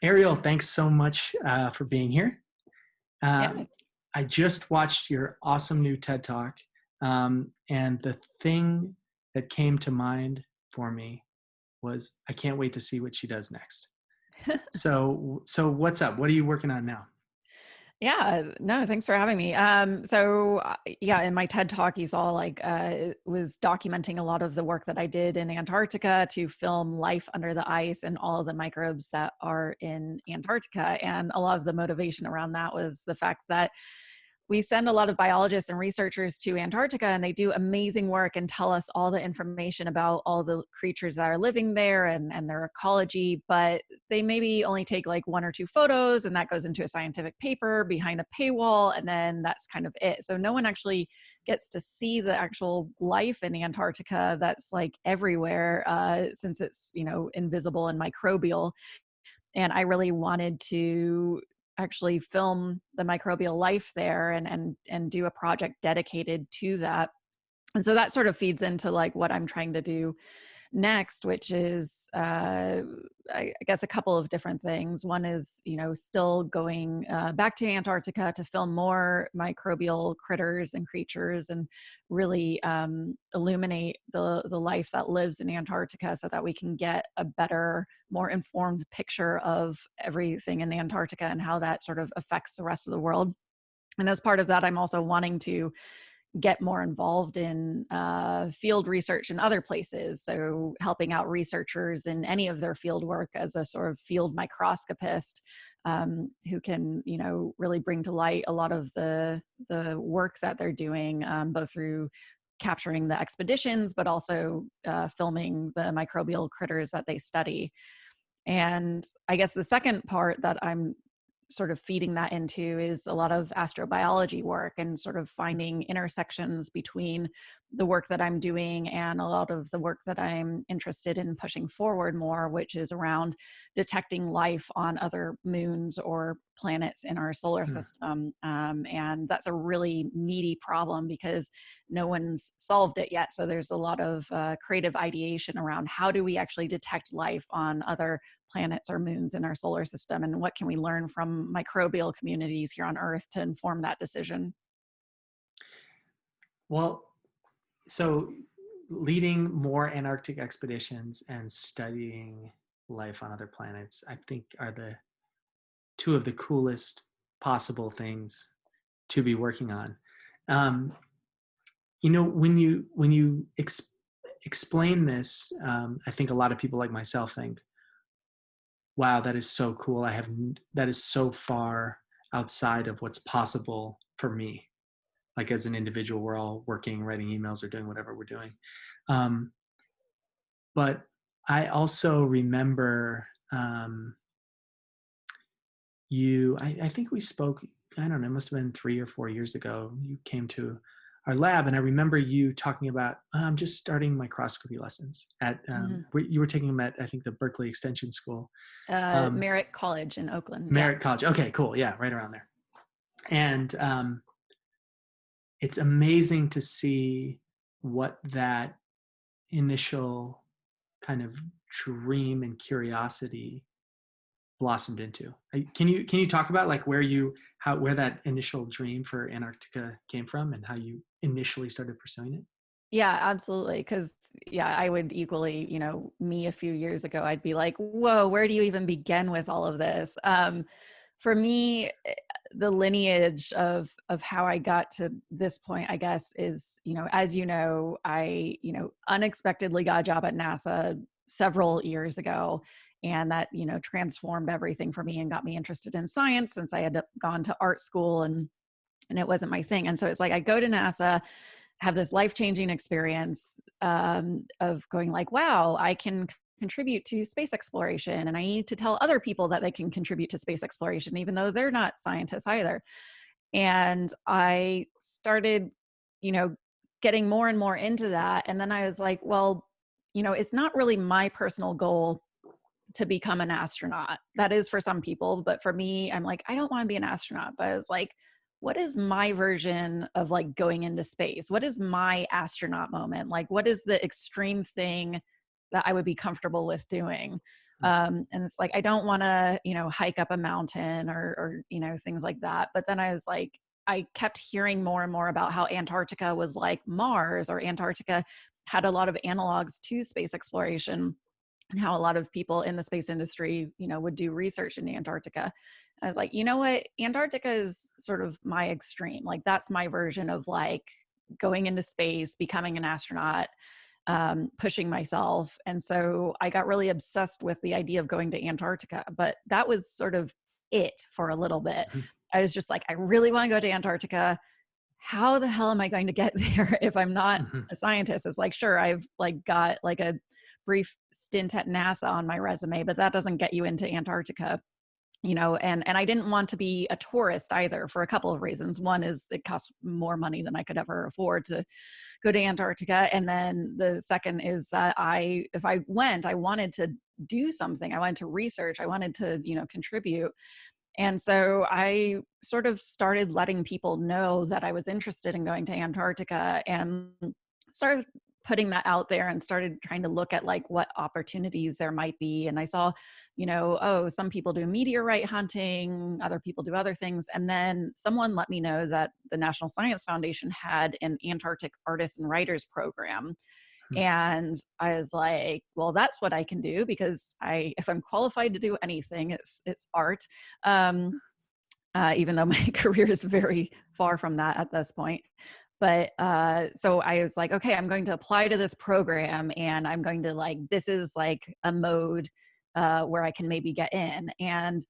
Ariel, thanks so much for being here. Yeah. Um, I just watched your awesome new TED Talk, and the thing that came to mind for me was I can't wait to see what she does next. So what's up? What are you working on now? Yeah. No, thanks for having me. So in my TED Talk, you saw was documenting a lot of the work that I did in Antarctica to film life under the ice and all of the microbes that are in Antarctica. And a lot of the motivation around that was the fact that we send a lot of biologists and researchers to Antarctica, and they do amazing work and tell us all the information about all the creatures that are living there and their ecology. But they maybe only take like one or two photos, and that goes into a scientific paper behind a paywall, and then that's kind of it. So no one actually gets to see the actual life in Antarctica that's like everywhere, since it's invisible and microbial. And I really wanted to actually film the microbial life there and do a project dedicated to that. And so that sort of feeds into like what I'm trying to do next, which is I guess a couple of different things. One is still going back to Antarctica to film more microbial critters and creatures and really illuminate the life that lives in Antarctica so that we can get a better, more informed picture of everything in Antarctica and how that sort of affects the rest of the world. And as part of that, I'm also wanting to get more involved in field research in other places. So helping out researchers in any of their field work as a sort of field microscopist, who can, really bring to light a lot of the work that they're doing, both through capturing the expeditions, but also filming the microbial critters that they study. And I guess the second part that I'm sort of feeding that into is a lot of astrobiology work and sort of finding intersections between the work that I'm doing and a lot of the work that I'm interested in pushing forward more, which is around detecting life on other moons or planets in our solar Hmm. system. And that's a really meaty problem because no one's solved it yet. So there's a lot of creative ideation around how do we actually detect life on other planets or moons in our solar system, and what can we learn from microbial communities here on Earth to inform that decision. Well, so leading more Antarctic expeditions and studying life on other planets, I think are the two of the coolest possible things to be working on. Um, when you explain this, I think a lot of people like myself think, "Wow, that is so cool. That is so far outside of what's possible for me. Like as an individual, we're all working, writing emails, or doing whatever we're doing." Um, but I also remember I think we spoke, I don't know, it must have been 3 or 4 years ago. You came to our lab, and I remember you talking about, I'm just starting microscopy lessons at, Mhm. you were taking them at, I think, the Berkeley Extension School. Um, Merritt College in Oakland. Yeah. Merritt College. Okay, cool. Yeah, right around there. And it's amazing to see what that initial kind of dream and curiosity blossomed into. Can you talk about like where that initial dream for Antarctica came from and how you initially started pursuing it? Yeah, absolutely. Because, yeah, I would equally, me a few years ago, I'd be like, whoa, where do you even begin with all of this? For me, the lineage of how I got to this point, I guess, is, as I, unexpectedly got a job at NASA several years ago. And that, transformed everything for me and got me interested in science since I had gone to art school and it wasn't my thing. And so it's like I go to NASA, have this life-changing experience, of going like, wow, I can contribute to space exploration, and I need to tell other people that they can contribute to space exploration even though they're not scientists either. And I started, you know getting more and more into that, and then I was like, well, it's not really my personal goal to become an astronaut. That is for some people, but for me, I'm like, I don't want to be an astronaut. But I was like, what is my version of like going into space? What is my astronaut moment? Like, what is the extreme thing that I would be comfortable with doing? And it's like, I don't want to, hike up a mountain or, things like that. But then I was like, I kept hearing more and more about how Antarctica was like Mars, or Antarctica had a lot of analogs to space exploration, and how a lot of people in the space industry, would do research in Antarctica. I was like, you know what? Antarctica is sort of my extreme. Like, that's my version of like going into space, becoming an astronaut, pushing myself. And so I got really obsessed with the idea of going to Antarctica, but that was sort of it for a little bit. Mhm. I was just like, I really want to go to Antarctica. How the hell am I going to get there if I'm not Mhm. a scientist? It's like, sure, I've like got like a brief stint at NASA on my resume, but that doesn't get you into Antarctica. And I didn't want to be a tourist either, for a couple of reasons. One is it costs more money than I could ever afford to go to Antarctica. And then the second is that if I went, I wanted to do something. I wanted to research. I wanted to, contribute. And so I sort of started letting people know that I was interested in going to Antarctica, and started putting that out there, and started trying to look at like what opportunities there might be. And I saw, oh, some people do meteorite hunting, other people do other things. And then someone let me know that the National Science Foundation had an Antarctic artists and writers program. And I was like, well, that's what I can do, because if I'm qualified to do anything, it's art. Even though my career is very far from that at this point. But so I was like, okay, I'm going to apply to this program, and I'm going to like, this is like a mode where I can maybe get in. And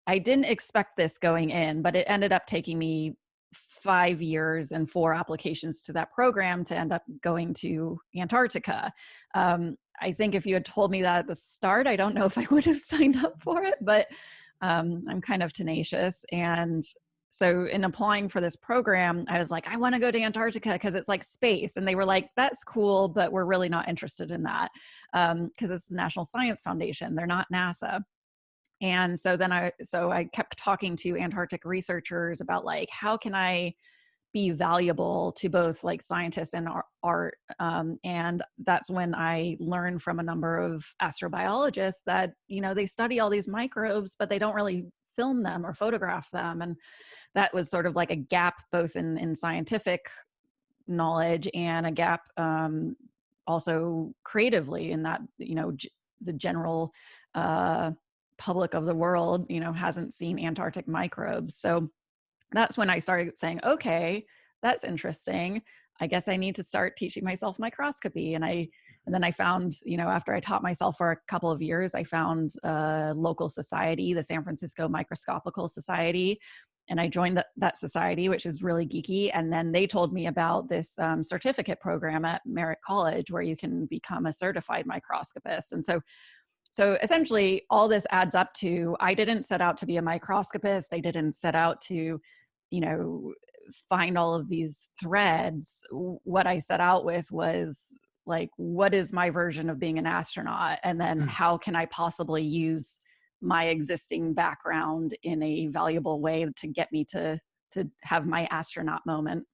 I didn't expect this going in, but it ended up taking me 5 years and 4 applications to that program to end up going to Antarctica. I think if you had told me that at the start, I don't know if I would have signed up for it, but I'm kind of tenacious. And so in applying for this program, I was like, I want to go to Antarctica because it's like space. And they were like, that's cool, but we're really not interested in that, because it's the National Science Foundation. They're not NASA. And so then I kept talking to Antarctic researchers about like, how can I be valuable to both like scientists and art. And that's when I learned from a number of astrobiologists that, they study all these microbes, but they don't really film them or photograph them. And that was sort of like a gap, both in scientific knowledge, and a gap also creatively, in that, the general public of the world, hasn't seen Antarctic microbes. So that's when I started saying, okay, that's interesting. I guess I need to start teaching myself microscopy. And then I found, after I taught myself for a couple of years, I found a local society, the San Francisco Microscopical Society. And I joined that society, which is really geeky. And then they told me about this certificate program at Merritt College, where you can become a certified microscopist. And so essentially all this adds up to, I didn't set out to be a microscopist. I didn't set out to, find all of these threads. What I set out with was like, what is my version of being an astronaut? And then Mhm. how can I possibly use my existing background in a valuable way to get me to have my astronaut moment?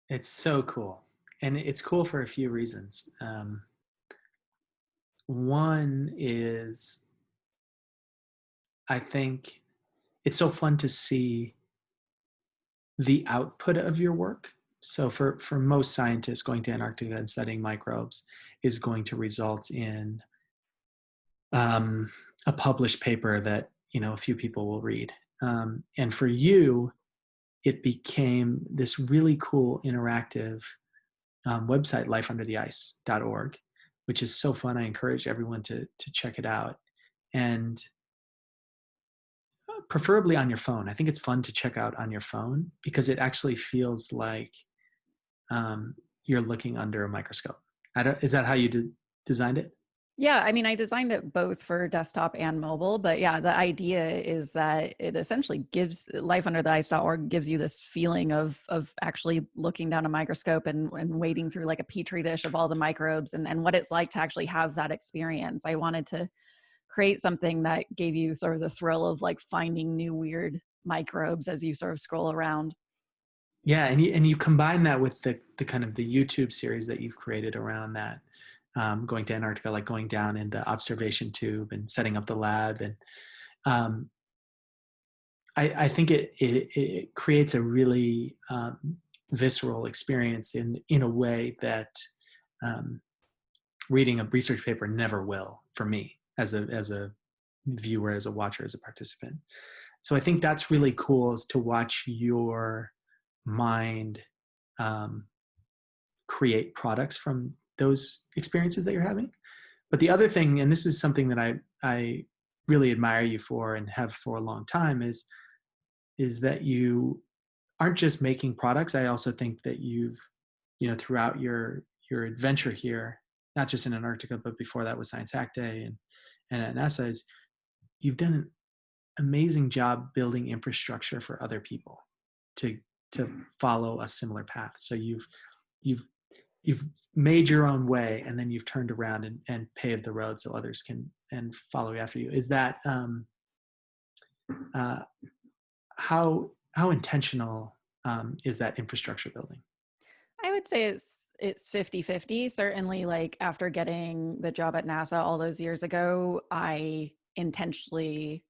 It's so cool. And it's cool for a few reasons. One is, I think it's so fun to see the output of your work. So for most scientists, going to Antarctica and studying microbes is going to result in a published paper that a few people will read. And for you, it became this really cool interactive website, lifeundertheice.org, which is so fun. I encourage everyone to check it out. And preferably on your phone. I think it's fun to check out on your phone because it actually feels like you're looking under a microscope. Is that how you designed it? Yeah, I mean, I designed it both for desktop and mobile, but yeah, the idea is that it essentially gives lifeundertheice.org gives you this feeling of actually looking down a microscope and wading through like a petri dish of all the microbes, and what it's like to actually have that experience. I wanted to create something that gave you sort of the thrill of like finding new weird microbes as you sort of scroll around. Yeah, and you combine that with the kind of the YouTube series that you've created around that. going to Antarctica, like going down in the observation tube and setting up the lab. And um, I think it creates a really visceral experience in a way that um, reading a research paper never will for me as a viewer, as a watcher, as a participant. So I think that's really cool, is to watch your mind um, create products from those experiences that you're having. But the other thing, and this is something that I really admire you for and have for a long time, is that you aren't just making products. I also think that you've, throughout your adventure here, not just in Antarctica, but before that with Science Hack Day and at NASA, is you've done an amazing job building infrastructure for other people to to follow a similar path. So you've you've made your own way, and then you've turned around and paved the road so others can and follow after you. Is that uh, how intentional is that infrastructure building? I would say it's 50-50. Certainly, like after getting the job at NASA all those years ago, I intentionally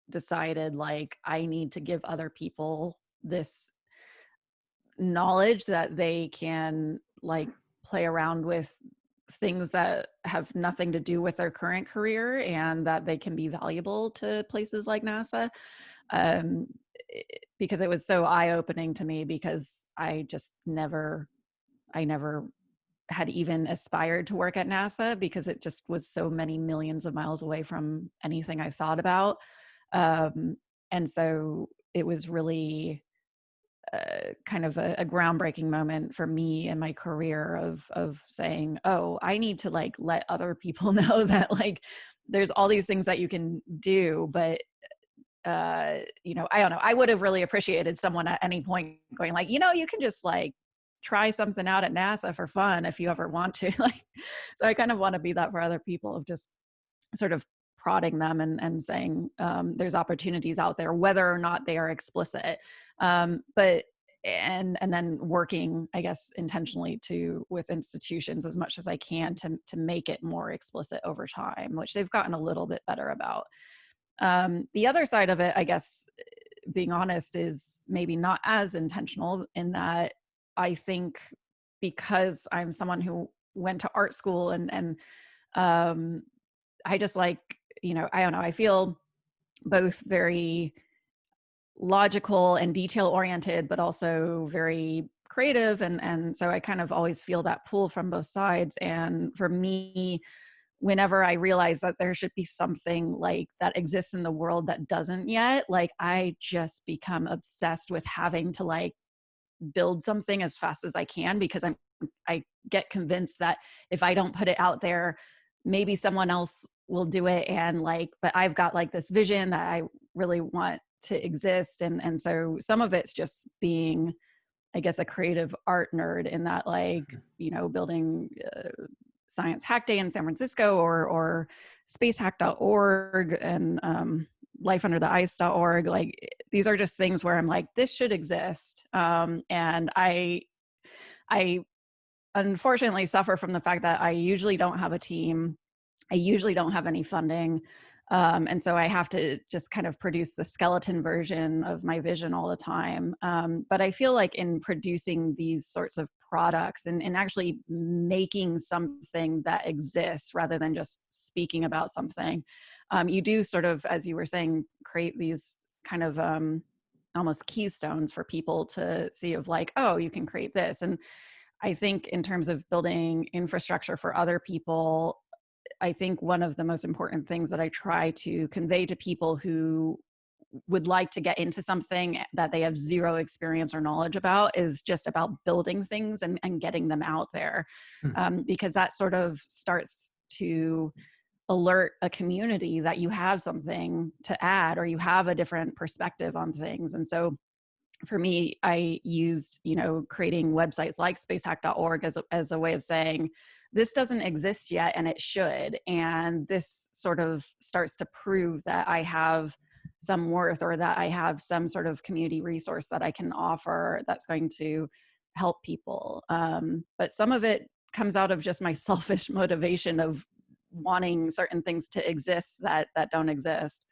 decided like I need to give other people this knowledge that they can like play around with things that have nothing to do with their current career, and that they can be valuable to places like NASA. Um, because it was so eye-opening to me, because I never had even aspired to work at NASA, because it just was so many millions of miles away from anything I thought about. Um, and so it was really kind of a groundbreaking moment for me in my career of saying, oh, I need to like let other people know that like there's all these things that you can do. But I don't know, I would have really appreciated someone at any point going like, you can just like try something out at NASA for fun if you ever want to. Like, so I kind of want to be that for other people, of just sort of prodding them and saying there's opportunities out there, whether or not they are explicit. But and then working, I guess, intentionally with institutions as much as I can to make it more explicit over time, which they've gotten a little bit better about. The other side of it, I guess, being honest, is maybe not as intentional, in that I think because I'm someone who went to art school and um, I just like, I don't know, I feel both very logical and detail oriented, but also very creative. And so I kind of always feel that pull from both sides. And for me, whenever I realize that there should be something like that exists in the world that doesn't yet, like I just become obsessed with having to like build something as fast as I can, because I get convinced that if I don't put it out there, maybe someone else will do it. And like, but I've got like this vision that I really want to exist. And so some of it's just being, I guess, a creative art nerd, in that like, building Science Hack Day in San Francisco, or spacehack.org, and lifeundertheice.org. Like, these are just things where I'm like, this should exist. And I unfortunately suffer from the fact that I usually don't have a team. I usually don't have any funding. And so I have to just kind of produce the skeleton version of my vision all the time. But I feel like in producing these sorts of products and actually making something that exists rather than just speaking about something, you do sort of, as you were saying, create these kind of almost keystones for people to see, of like, oh, you can create this. And I think in terms of building infrastructure for other people, I think one of the most important things that I try to convey to people who would like to get into something that they have zero experience or knowledge about is just about building things and getting them out there. Hmm. Because that sort of starts to alert a community that you have something to add, or you have a different perspective on things. And so for me, I used, creating websites like spacehack.org as a way of saying, this doesn't exist yet and it should. And this sort of starts to prove that I have some worth, or that I have some sort of community resource that I can offer that's going to help people. But some of it comes out of just my selfish motivation of wanting certain things to exist that don't exist.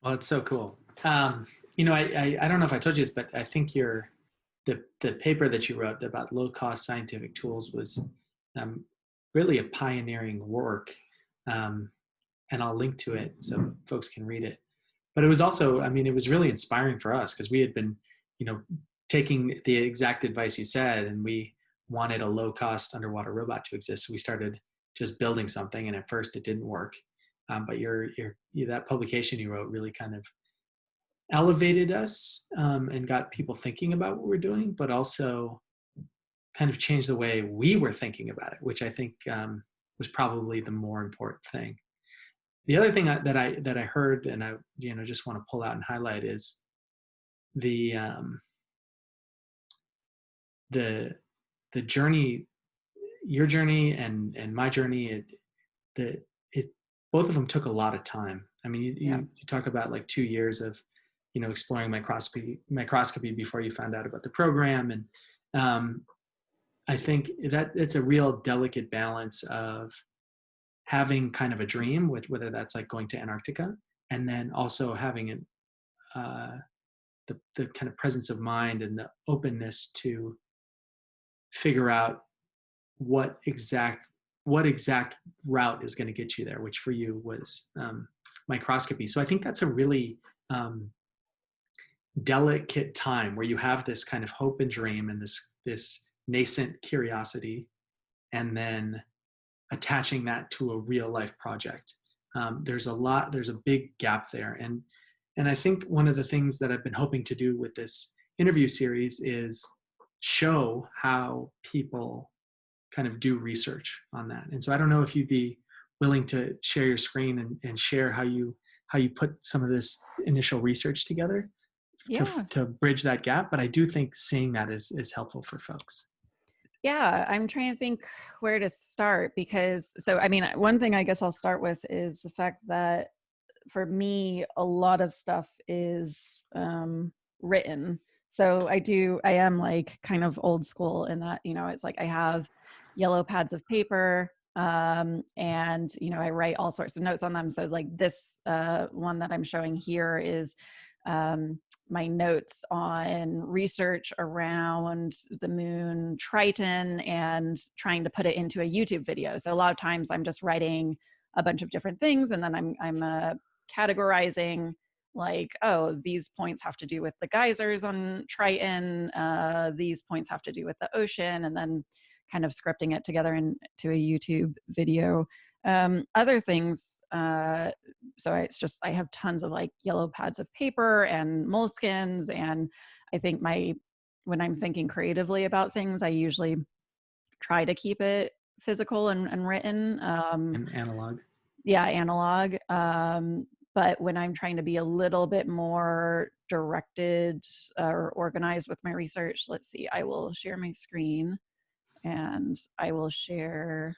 Well, it's so cool. I don't know if I told you this, but I think the paper that you wrote about low cost scientific tools was um, really a pioneering work. Um, and I'll link to it so folks can read it. But it was also, I mean, it was really inspiring for us because we had been, you know, taking the exact advice you said, and we wanted a low cost underwater robot to exist. So we started just building something, and at first it didn't work. But that publication you wrote really kind of elevated us and got people thinking about what we're doing, but also kind of changed the way we were thinking about it, which I think was probably the more important thing. The other thing that I heard, and I just want to pull out and highlight, is the the the journey, your journey and my journey. It both of them took a lot of time. I mean, Yeah. you talk about like 2 years of exploring microscopy before you found out about the program, and I think that it's a real delicate balance of having kind of a dream, with whether that's like going to Antarctica, and then also having the kind of presence of mind and the openness to figure out what exact what exact route is going to get you there, which for you was microscopy. So I think that's a really delicate time where you have this kind of hope and dream and this nascent curiosity, and then attaching that to a real life project. There's a big gap there, and I think one of the things that I've been hoping to do with this interview series is show how people kind of do research on that. And so I don't know if you'd be willing to share your screen and share how you put some of this initial research together Yeah. to bridge that gap. But I do think seeing that is helpful for folks. Yeah, I'm trying to think where to start because, so, I mean, one thing I guess I'll start with is the fact that for me, a lot of stuff is written. So I am like kind of old school in that, it's like I have yellow pads of paper, and, I write all sorts of notes on them. So like this one that I'm showing here is my notes on research around the moon Triton and trying to put it into a YouTube video. So a lot of times I'm just writing a bunch of different things, and then I'm categorizing, like, oh, these points have to do with the geysers on Triton, these points have to do with the ocean, and then kind of scripting it together into a YouTube video. Other things, so I have tons of like yellow pads of paper and moleskins, and I think when I'm thinking creatively about things, I usually try to keep it physical and written. And analog. Yeah, analog. But when I'm trying to be a little bit more directed or organized with my research, let's see, I will share my screen and I will share.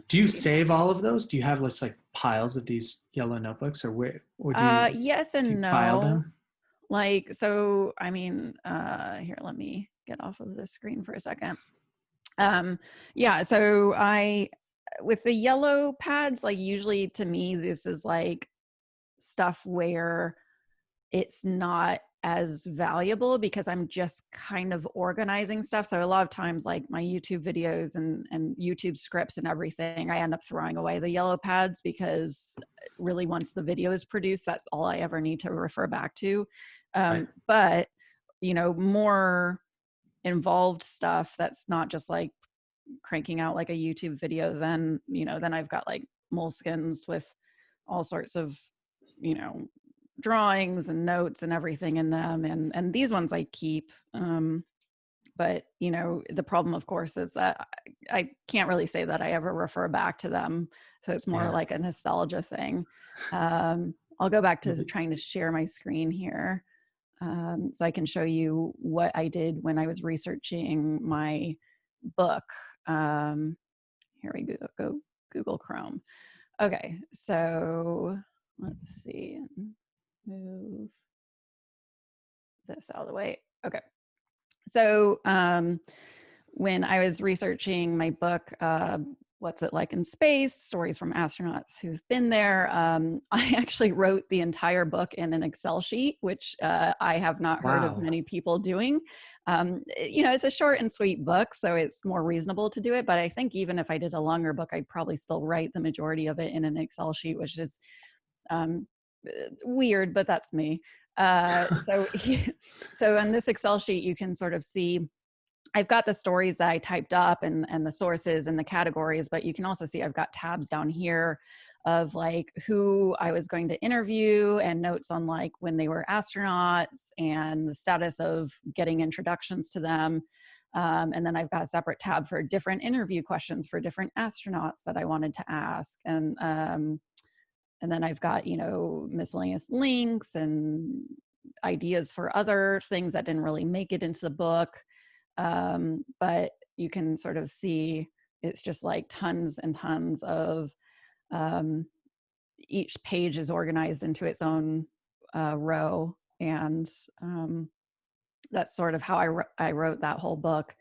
Do you Let's see. save all of those? Do you have like piles of these yellow notebooks, or do Yes you and file no. them? Like, so, I mean, here, let me get off of the screen for a second. Yeah, so with the yellow pads, like usually to me, this is like stuff where it's not as valuable because I'm just kind of organizing stuff. So a lot of times, like my YouTube videos and YouTube scripts and everything, I end up throwing away the yellow pads because really once the video is produced, that's all I ever need to refer back to. Right. But, more involved stuff that's not just like cranking out like a YouTube video, then I've got like moleskins with all sorts of, drawings and notes and everything in them. And these ones I keep. But the problem of course is that I can't really say that I ever refer back to them. So it's more Yeah. like a nostalgia thing. I'll go back to Maybe. trying to share my screen here. So I can show you what I did when I was researching my book. Here we go, Google Chrome. Okay, so let's see, move this out of the way. Okay, so when I was researching my book, What's It Like in Space? Stories from Astronauts Who've Been There, I actually wrote the entire book in an Excel sheet, which I have not heard of Wow. many people doing. It's a short and sweet book, so it's more reasonable to do it. But I think even if I did a longer book, I'd probably still write the majority of it in an Excel sheet, which is um, weird, but that's me. So on this Excel sheet, you can sort of see I've got the stories that I typed up and the sources and the categories, but you can also see I've got tabs down here of like who I was going to interview and notes on like when they were astronauts and the status of getting introductions to them. And then I've got a separate tab for different interview questions for different astronauts that I wanted to ask. And then I've got, miscellaneous links and ideas for other things that didn't really make it into the book. But you can sort of see it's just like tons and tons of um, each page is organized into its own row. And that's sort of how I wrote that whole book,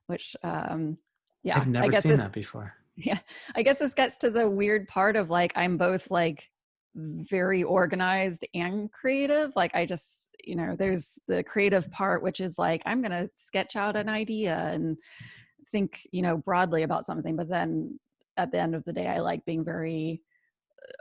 which, yeah, I've I never guess seen this, that before. yeah, I guess this gets to the weird part of like, I'm both like very organized and creative. Like I just, there's the creative part, which is like, I'm going to sketch out an idea and think, broadly about something. But then at the end of the day, I like being very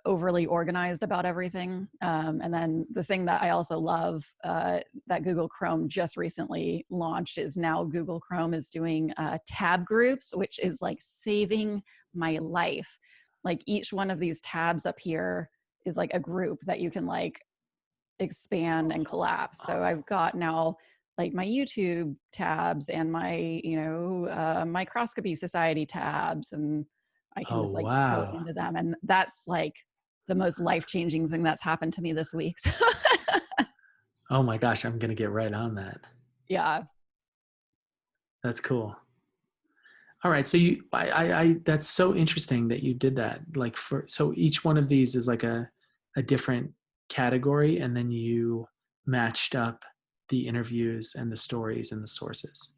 overly organized about everything. And then the thing that I also love that Google Chrome just recently launched is now Google Chrome is doing tab groups, which is like saving my life. Like each one of these tabs up here is like a group that you can like expand and collapse. So I've got now like my YouTube tabs and my, microscopy society tabs, and I can Oh, just like go wow. into them. And that's like the most life-changing thing that's happened to me this week. So, Oh my gosh, I'm going to get right on that. yeah. That's cool. All right. So that's so interesting that you did that. Like so each one of these is like a different category, and then you matched up the interviews and the stories and the sources.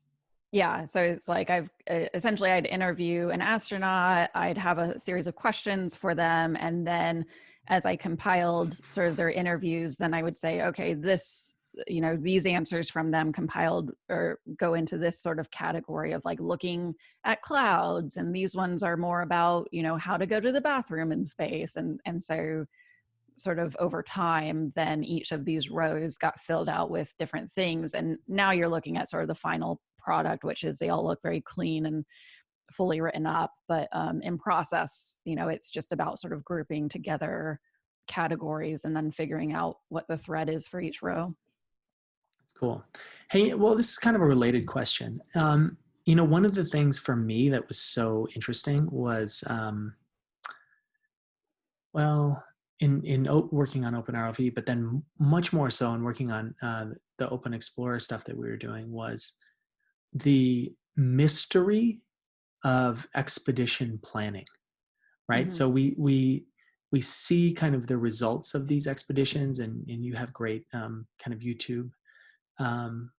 Yeah. So it's like essentially I'd interview an astronaut, I'd have a series of questions for them. And then as I compiled sort of their interviews, then I would say, okay, these answers from them compiled or go into this sort of category of like looking at clouds. And these ones are more about, how to go to the bathroom in space. And so sort of over time, then each of these rows got filled out with different things. And now you're looking at sort of the final product, which is they all look very clean and fully written up. But in process, it's just about sort of grouping together categories and then figuring out what the thread is for each row. Cool. Hey, well, this is kind of a related question. One of the things for me that was so interesting was, well, working on OpenRLV, but then much more so in working on the Open Explorer stuff that we were doing was the mystery of expedition planning, right? Mm-hmm. So we see kind of the results of these expeditions, and you have great kind of YouTube um,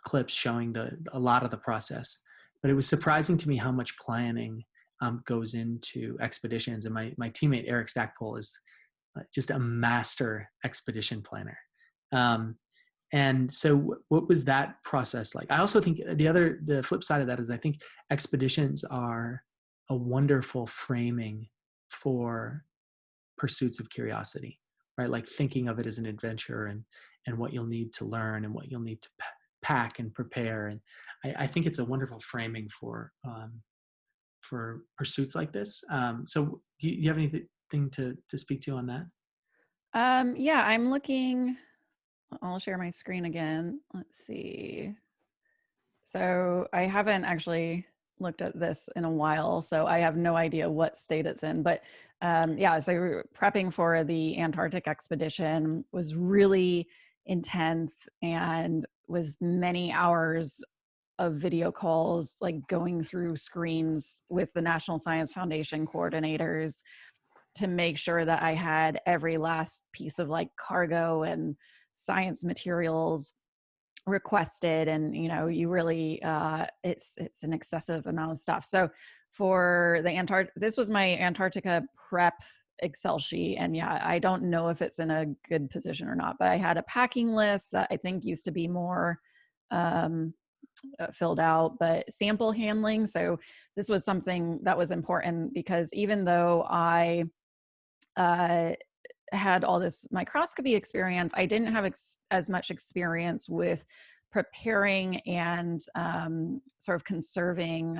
clips showing a lot of the process. But it was surprising to me how much planning goes into expeditions. And my teammate Eric Stackpole is just a master expedition planner. And so what was that process like? I also think the flip side of that is I think expeditions are a wonderful framing for pursuits of curiosity, right? Like thinking of it as an adventure and what you'll need to learn and what you'll need to pack and prepare. And I think it's a wonderful framing for pursuits like this. So do you have anything to speak to on that? Yeah, I'm looking. I'll share my screen again. Let's see. So I haven't actually looked at this in a while, so I have no idea what state it's in. But yeah, so prepping for the Antarctic expedition was really intense and was many hours of video calls, like going through screens with the National Science Foundation coordinators to make sure that I had every last piece of like cargo and science materials requested, and you really it's an excessive amount of stuff. So for the this was my Antarctica prep Excel sheet, and yeah, I don't know if it's in a good position or not, but I had a packing list that I think used to be more um filled out, but sample handling. So this was something that was important, because even though I uh had all this microscopy experience, I didn't have as much experience with preparing and sort of conserving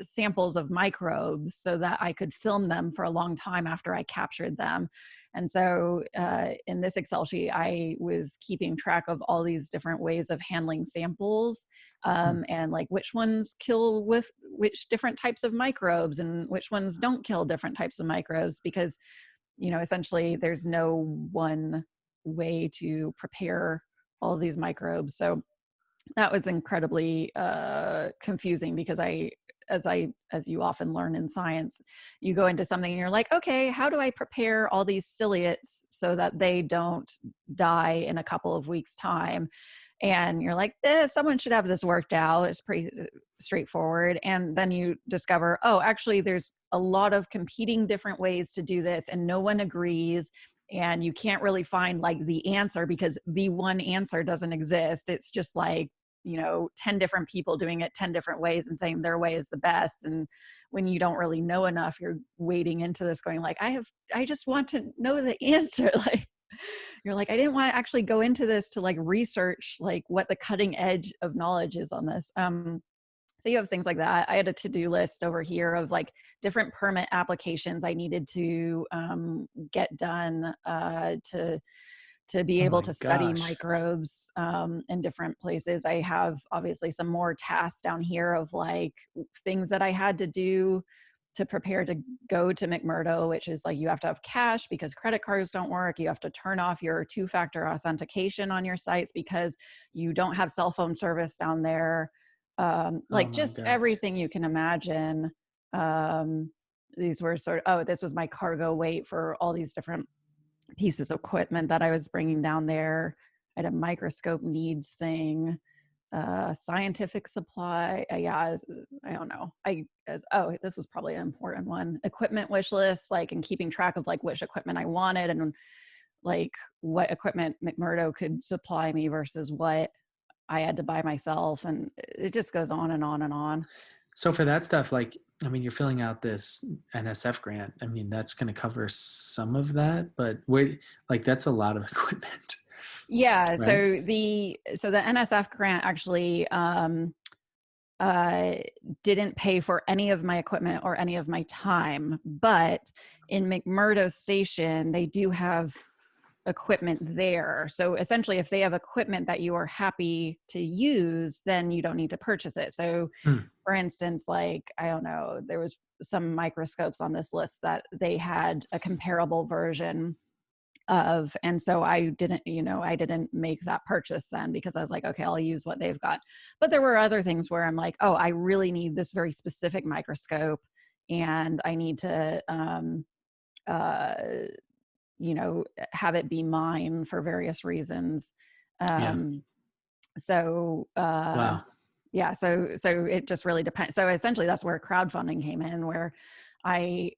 samples of microbes so that I could film them for a long time after I captured them. And so in this Excel sheet, I was keeping track of all these different ways of handling samples, Hmm. and like which ones kill with which different types of microbes and which ones don't kill different types of microbes, because essentially there's no one way to prepare all of these microbes. So that was incredibly confusing, because as you often learn in science, you go into something and you're like, okay, how do I prepare all these ciliates so that they don't die in a couple of weeks time? And you're like, someone should have this worked out. It's pretty straightforward. And then you discover, oh, actually, there's a lot of competing different ways to do this, and no one agrees. And you can't really find like the answer, because the one answer doesn't exist. It's just like, 10 different people doing it 10 different ways and saying their way is the best. And when you don't really know enough, you're wading into this going like, I just want to know the answer. Like, you're like, I didn't want to actually go into this to like research like what the cutting edge of knowledge is on this. So you have things like that. I had a to-do list over here of like different permit applications I needed to get done to be Oh able my to study gosh. microbes in different places. I have obviously some more tasks down here of like things that I had to do to prepare to go to McMurdo, which is like you have to have cash because credit cards don't work. You have to turn off your two-factor authentication on your sites because you don't have cell phone service down there. Oh Like my just gosh. everything you can imagine. Um, these were this was my cargo weight for all these different pieces of equipment that I was bringing down there. I had a microscope needs thing, scientific supply. Yeah, I don't know. This was probably an important one. Equipment wish list, like, and keeping track of like which equipment I wanted and like what equipment McMurdo could supply me versus what I had to buy myself. And it just goes on and on and on. So for that stuff, like, I mean, you're filling out this NSF grant. I mean, that's going to cover some of that, but where, like, that's a lot of equipment, Yeah. right? So the NSF grant actually uh, didn't pay for any of my equipment or any of my time. But in McMurdo Station, they do have equipment there. So essentially, if they have equipment that you are happy to use, then you don't need to purchase it. So, Hmm. for instance, like, I don't know, there was some microscopes on this list that they had a comparable version of, and so I didn't make that purchase then, because I was like, okay, I'll use what they've got. But there were other things where I'm like, oh, I really need this very specific microscope, and I need to uh have it be mine for various reasons. Yeah. um so Wow. yeah, so it just really depends. So essentially that's where crowdfunding came in, where I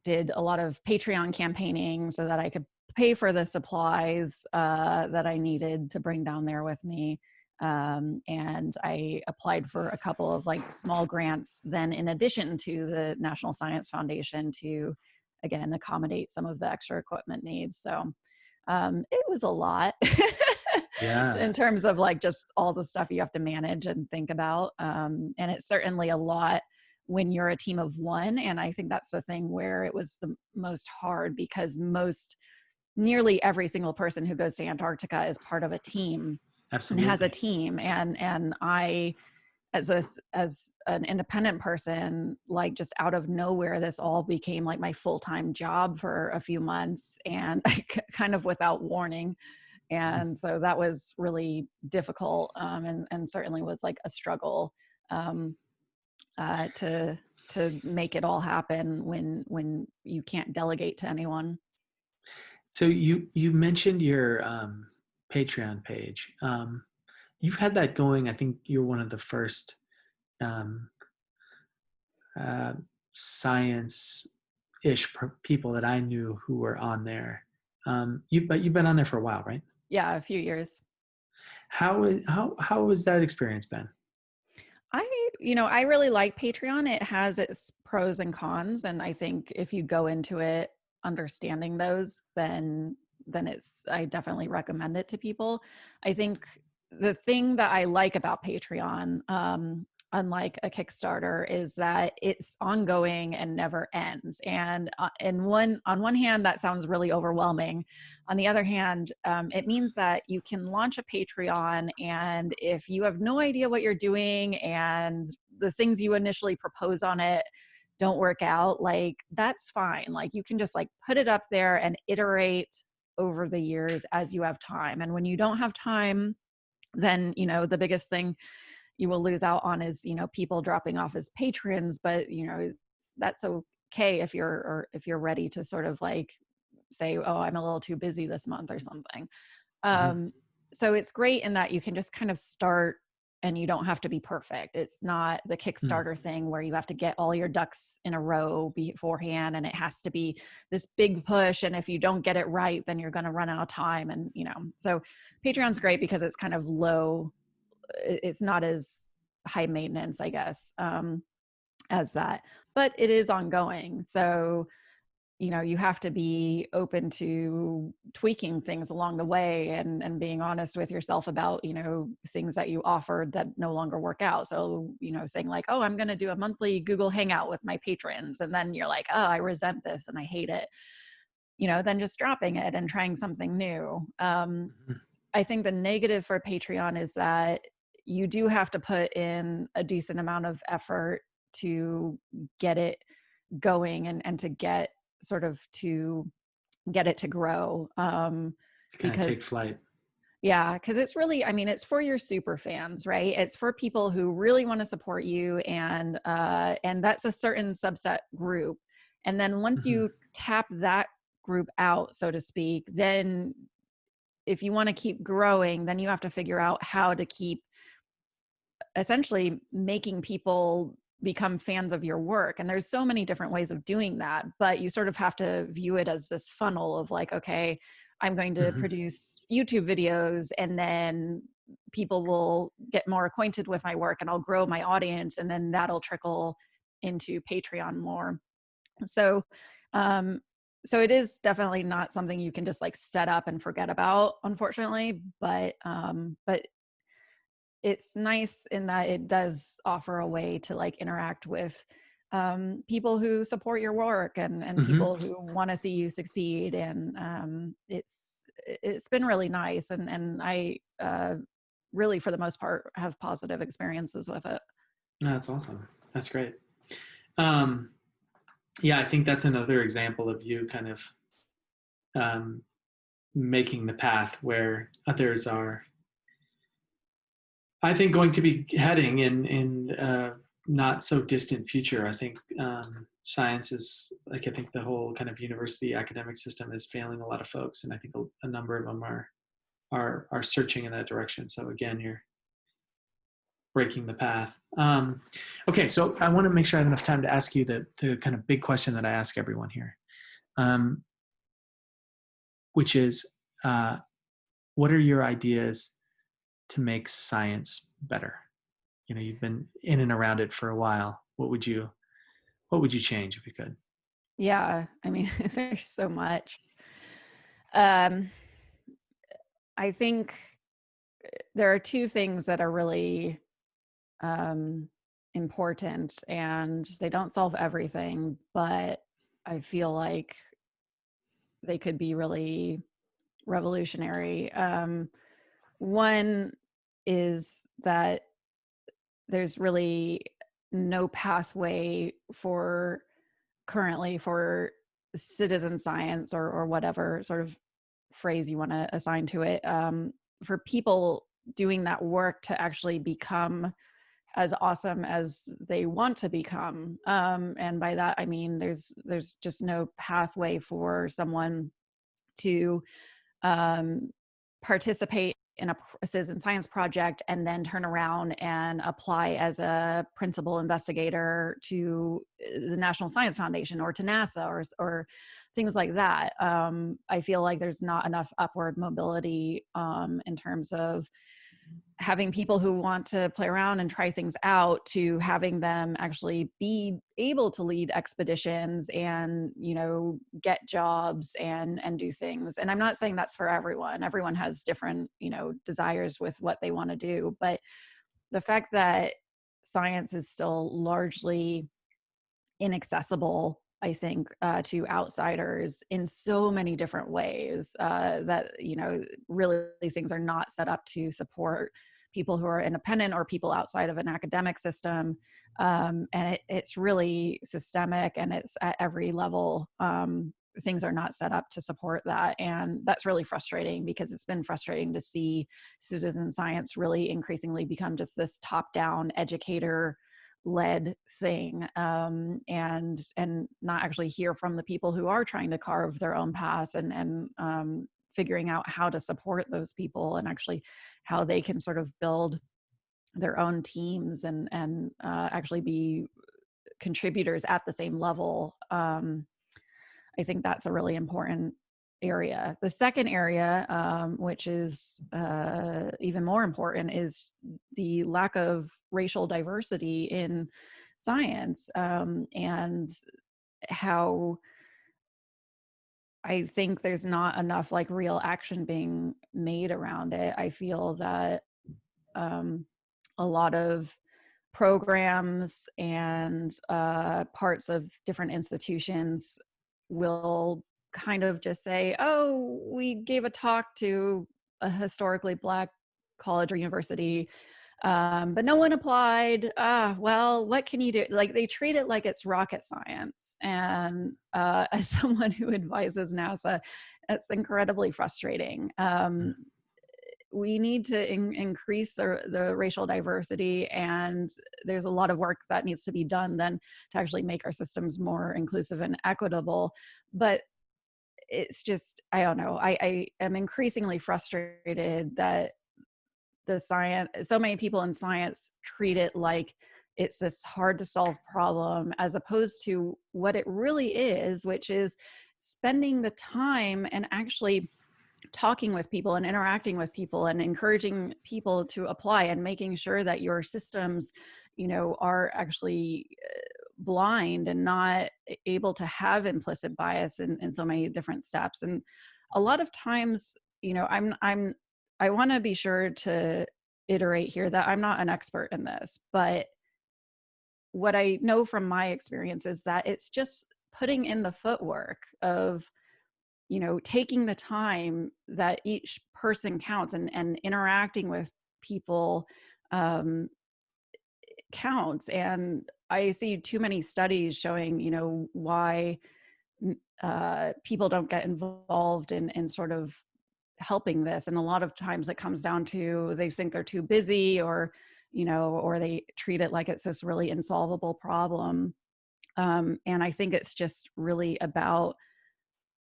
did a lot of Patreon campaigning so that I could pay for the supplies that I needed to bring down there with me. And I applied for a couple of like small grants then, in addition to the National Science Foundation, to again accommodate some of the extra equipment needs. So it was a lot Yeah. in terms of like just all the stuff you have to manage and think about. And it's certainly a lot when you're a team of one. And I think that's the thing where it was the most hard, because nearly every single person who goes to Antarctica is part of a team and has a Absolutely. team. And I, as an independent person, like just out of nowhere, this all became like my full-time job for a few months, and kind of without warning. Hmm. And so that was really difficult, and certainly was like a struggle, um, to make it all happen when you can't delegate to anyone. So you mentioned your Patreon page. you've had that going. I think you're one of the first um, uh, science-ish people that I knew who were on there. But you've been on there for a while, right? Yeah, a few years. How has that experience been? I really like Patreon. It has its pros and cons, and I think if you go into it understanding those, then I definitely recommend it to people. I think the thing that I like about Patreon, unlike a Kickstarter, is that it's ongoing and never ends. And on one hand, that sounds really overwhelming. On the other hand, it means that you can launch a Patreon, and if you have no idea what you're doing and the things you initially propose on it don't work out, like that's fine. Like you can just like put it up there and iterate over the years as you have time. And when you don't have time, then the biggest thing you will lose out on is people dropping off as patrons. But that's okay if you're ready to sort of like say, oh, I'm a little too busy this month or something. Mm-hmm. um so it's great in that you can just kind of start, and you don't have to be perfect. It's not the Kickstarter thing where you have to get all your ducks in a row beforehand, and it has to be this big push, and if you don't get it right, then you're going to run out of time. And so Patreon's great because it's kind of low, it's not as high maintenance, I guess, as that, but it is ongoing. So you have to be open to tweaking things along the way, and being honest with yourself about things that you offered that no longer work out. So saying like, oh, I'm going to do a monthly Google Hangout with my patrons, and then you're like, oh, I resent this and I hate it, then just dropping it and trying something new. Mm-hmm. I think the negative for Patreon is that you do have to put in a decent amount of effort to get it going, and to get to get it to grow. Kind of take Because flight. yeah, because it's really, I mean, it's for your super fans, right? It's for people who really want to support you, and that's a certain subset group. And then once Mm-hmm. you tap that group out, so to speak, then if you want to keep growing, then you have to figure out how to keep essentially making people become fans of your work. And there's so many different ways of doing that, but you sort of have to view it as this funnel of like, okay, I'm going to Mm-hmm. produce YouTube videos, and then people will get more acquainted with my work, and I'll grow my audience, and then that'll trickle into Patreon more. So um so it is definitely not something you can just like set up and forget about, unfortunately. But it's nice in that it does offer a way to like interact with people who support your work, and Mm-hmm. people who want to see you succeed. And it's been really nice, and I really, for the most part, have positive experiences with it. No, that's awesome. That's great. Um, yeah, I think that's another example of you kind of um, making the path where others are, I think, going to be heading in not so distant future. I think science is like, I think the whole kind of university academic system is failing a lot of folks, and I think a number of them are searching in that direction. So again, you're breaking the path. Okay, so I want to make sure I have enough time to ask you the kind of big question that I ask everyone here, um, which is, what are your ideas to make science better? You've been in and around it for a while. What would you change if you could? Yeah, I mean, there's so much. um I think there are two things that are really um, important, and they don't solve everything, but I feel like they could be really revolutionary. One is that there's really no pathway for currently for citizen science, or whatever sort of phrase you want to assign to it, for people doing that work to actually become as awesome as they want to become. And by that, I mean, there's just no pathway for someone to um, participate in a citizen science project and then turn around and apply as a principal investigator to the National Science Foundation or to NASA or things like that. I feel like there's not enough upward mobility in terms of having people who want to play around and try things out to having them actually be able to lead expeditions and, get jobs and do things. And I'm not saying that's for everyone. Everyone has different, desires with what they want to do. But the fact that science is still largely inaccessible, I think, to outsiders in so many different ways, that, really things are not set up to support people who are independent or people outside of an academic system. And it's really systemic and it's at every level. Things are not set up to support that. And that's really frustrating because it's been frustrating to see citizen science really increasingly become just this top-down educator led thing, and not actually hear from the people who are trying to carve their own paths and figuring out how to support those people and actually how they can sort of build their own teams and actually be contributors at the same level. I think that's a really important area. The second area, which is even more important, is the lack of racial diversity in science, and how I think there's not enough like real action being made around it. I feel that a lot of programs and parts of different institutions will kind of just say, oh, we gave a talk to a historically Black college or university, but no one applied. Well, what can you do? Like they treat it like it's rocket science. And as someone who advises NASA, it's incredibly frustrating. We need to increase the racial diversity, and there's a lot of work that needs to be done then to actually make our systems more inclusive and equitable. But it's just, I don't know, I am increasingly frustrated that so many people in science treat it like it's this hard to solve problem, as opposed to what it really is, which is spending the time and actually talking with people and interacting with people and encouraging people to apply and making sure that your systems, are actually blind and not able to have implicit bias in so many different steps. And a lot of times, I want to be sure to iterate here that I'm not an expert in this, but what I know from my experience is that it's just putting in the footwork of, taking the time that each person counts and interacting with people counts. And I see too many studies showing, why people don't get involved in sort of helping this. And a lot of times it comes down to they think they're too busy, or they treat it like it's this really insolvable problem. And I think it's just really about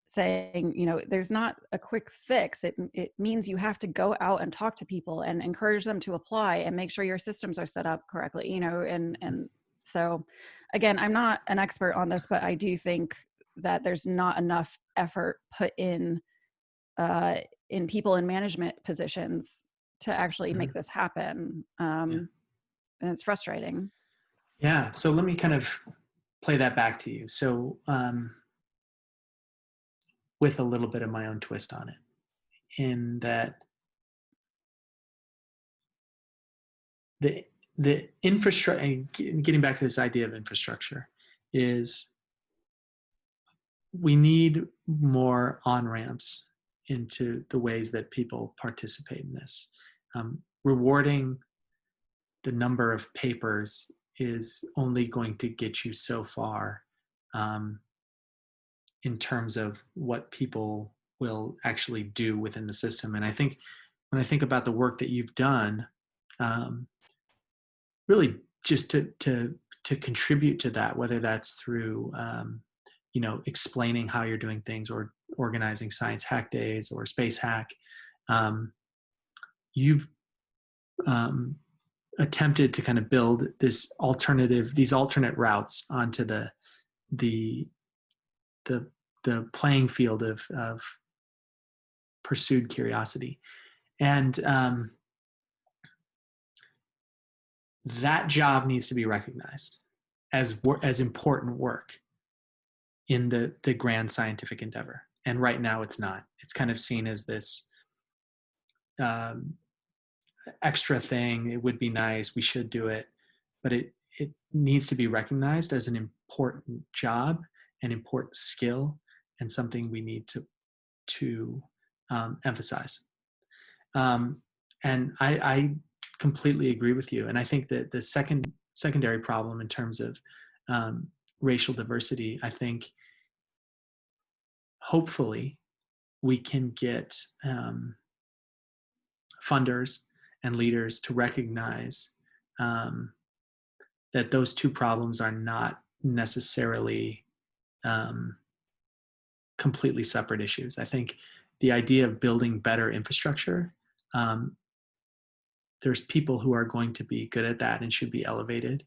saying, there's not a quick fix. It means you have to go out and talk to people and encourage them to apply and make sure your systems are set up correctly, and so again, I'm not an expert on this, but I do think that there's not enough effort put in people in management positions to actually make this happen. And it's frustrating. Yeah. So let me kind of play that back to you. So, with a little bit of my own twist on it, in that the infrastructure, and getting back to this idea of infrastructure, is we need more on-ramps into the ways that people participate in this. Rewarding the number of papers is only going to get you so far, in terms of what people will actually do within the system. And I think when I think about the work that you've done, really just to contribute to that, whether that's through explaining how you're doing things, or organizing science hack days or space hack, you've um, attempted to kind of build these alternate routes onto the the the playing field of pursued curiosity, and that job needs to be recognized as important work in the grand scientific endeavor. And right now, it's not. It's kind of seen as this um, extra thing. It would be nice. We should do it, but it needs to be recognized as an important job, an important skill, and something we need to emphasize. Um, and I completely agree with you. And I think that the secondary problem in terms of racial diversity, I think hopefully we can get funders and leaders to recognize that those two problems are not necessarily completely separate issues. I think the idea of building better infrastructure, there's people who are going to be good at that and should be elevated,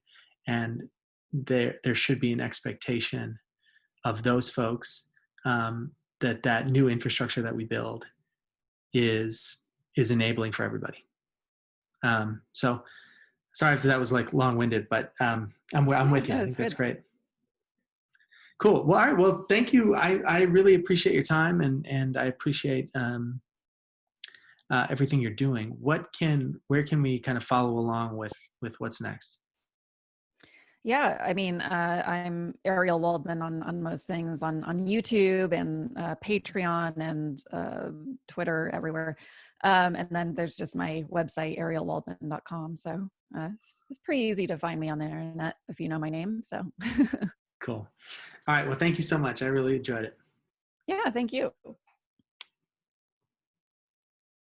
and there should be an expectation of those folks that new infrastructure that we build is enabling for everybody. So sorry if that was like long-winded, but I'm with you. I No, think it's that's good. great. Cool. Well, all right. Well, thank you. I really appreciate your time, and I appreciate everything you're doing. Where can we kind of follow along with what's next? Yeah, I mean, I'm Ariel Waldman on most things on YouTube and Patreon and Twitter, everywhere. And then there's just my website, arielwaldman.com. So it's pretty easy to find me on the internet if you know my name. So Cool. All right. Well, thank you so much. I really enjoyed it. yeah, thank you.